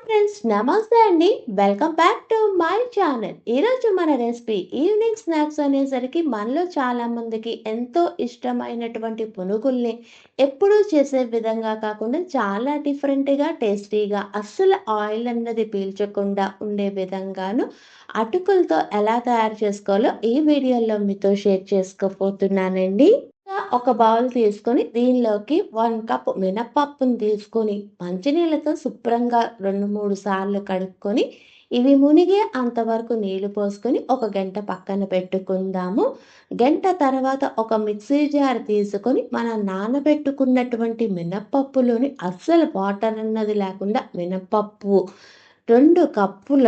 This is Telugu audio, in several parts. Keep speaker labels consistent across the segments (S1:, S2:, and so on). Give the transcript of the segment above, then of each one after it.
S1: ఫ్రెండ్స్ నమస్తే అండి. Welcome back to my channel. ఈరోజు మన రెసిపీ ఈవినింగ్ స్నాక్స్ అనేసరికి మనలో చాలా మందికి ఎంతో ఇష్టమైనటువంటి పునుగుల్ని ఎప్పుడూ చేసే విధంగా కాకుండా చాలా డిఫరెంట్గా టేస్టీగా అస్సలు ఆయిల్ అన్నది పీల్చకుండా ఉండే విధంగాను అటుకులతో ఎలా తయారు చేసుకోవాలో ఈ వీడియోలో మీతో షేర్ చేసుకోబోతున్నానండి. ఒక బౌల్ తీసుకొని దీనిలోకి 1 కప్ మినపప్పుని తీసుకొని మంచినీళ్ళతో శుభ్రంగా 2, 3 సార్లు కడుక్కొని ఇవి మునిగే అంతవరకు నీళ్లు పోసుకొని ఒక గంట పక్కన పెట్టుకుందాము. గంట తర్వాత ఒక మిక్సీ జార్ తీసుకొని మనం నానబెట్టుకున్నటువంటి మినపప్పులోని అస్సలు వాటర్ అన్నది లేకుండా మినపప్పు, 2 కప్పుల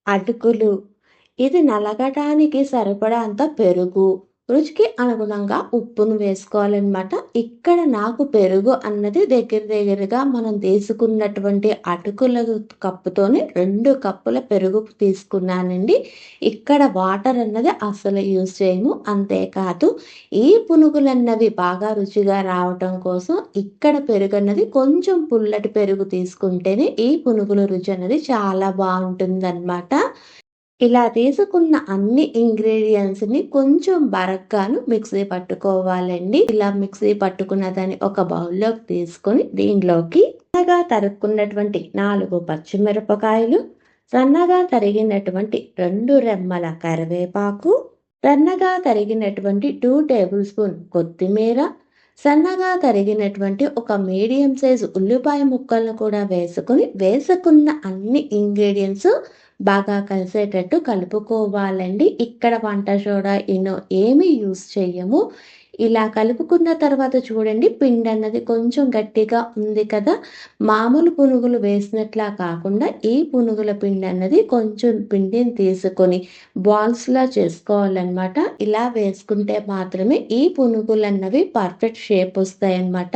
S1: అటుకులు, ఇది నలగటానికి సరిపడా అంత పెరుగు, రుచికి అనుగుణంగా ఉప్పును వేసుకోవాలనమాట. ఇక్కడ నాకు పెరుగు అన్నది దగ్గరగా మనం తీసుకున్నటువంటి అటుకుల కప్పుతోని 2 కప్పుల పెరుగు తీసుకున్నానండి. ఇక్కడ వాటర్ అన్నది అస్సలు యూజ్ చేయము. అంతేకాదు ఈ పునుగులన్నవి బాగా రుచిగా రావటం కోసం ఇక్కడ పెరుగు అన్నది కొంచెం పుల్లటి పెరుగు తీసుకుంటేనే ఈ పునుగుల రుచి అన్నది చాలా బాగుంటుందన్నమాట. ఇలా తీసుకున్న అన్ని ఇంగ్రీడియంట్స్‌ని కొంచెం బరగ్గాను మిక్సీ పట్టుకోవాలండి. ఇలా మిక్సీ పట్టుకున్న దాన్ని ఒక బౌల్‌లోకి తీసుకొని దీనిలోకి సన్నగా తరుక్కున్నటువంటి 4 పచ్చిమిరపకాయలు, సన్నగా తరిగినటువంటి 2 రెమ్మల కరివేపాకు, సన్నగా తరిగినటువంటి 2 టేబుల్ స్పూన్ కొత్తిమీర, సన్నగా తరిగినటువంటి ఒక మీడియం సైజు ఉల్లిపాయ ముక్కలను కూడా వేసుకున్న అన్ని ఇంగ్రీడియంట్స్ బాగా కలిసేటట్టు కలుపుకోవాలండి. ఇక్కడ వంట సోడా, ఇనో ఏమీ యూజ్ చెయ్యము. ఇలా కలుపుకున్న తర్వాత చూడండి పిండి అన్నది కొంచెం గట్టిగా ఉంది కదా! మామూలు పునుగులు వేసినట్లా కాకుండా ఈ పునుగుల పిండి అన్నది కొంచెం పిండిని తీసుకొని బాల్స్‌లా చేసుకోవాలనమాట. ఇలా వేసుకుంటే మాత్రమే ఈ పునుగులన్నవి పర్ఫెక్ట్ షేప్ వస్తాయన్నమాట.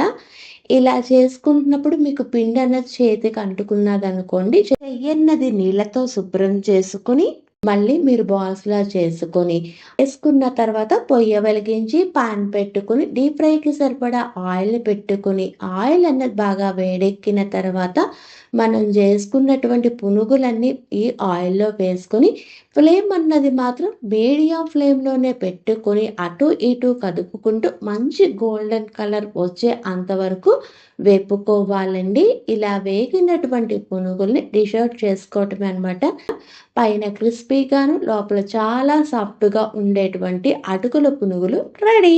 S1: ఇలా చేసుకుంటున్నప్పుడు మీకు పిండి అన్నది చేతికి అంటుకున్నదనుకోండి, చెయ్యన్నది నీళ్ళతో శుభ్రం చేసుకొని మళ్ళీ మీరు బాల్స్‌లా వేసుకున్న తర్వాత పొయ్య వెలిగించి పాన్ పెట్టుకొని డీప్ ఫ్రైకి సరిపడా ఆయిల్ పెట్టుకొని, ఆయిల్ అన్నది బాగా వేడెక్కిన తర్వాత మనం చేసుకున్నటువంటి పునుగులన్నీ ఈ ఆయిల్‌లో వేసుకొని ఫ్లేమ్ అన్నది మాత్రం మీడియం ఫ్లేమ్‌లోనే పెట్టుకొని అటు ఇటు కదుపుకుంటూ మంచి గోల్డెన్ కలర్ వచ్చే అంతవరకు వేపుకోవాలండి. ఇలా వేగినటువంటి పునుగుల్ని డిష్ అవుట్ చేసుకోవటమే అనమాట. పైన క్రిస్పీగాను లోపల చాలా సాఫ్ట్‌గా ఉండేటువంటి అటుకుల పునుగులు రెడీ.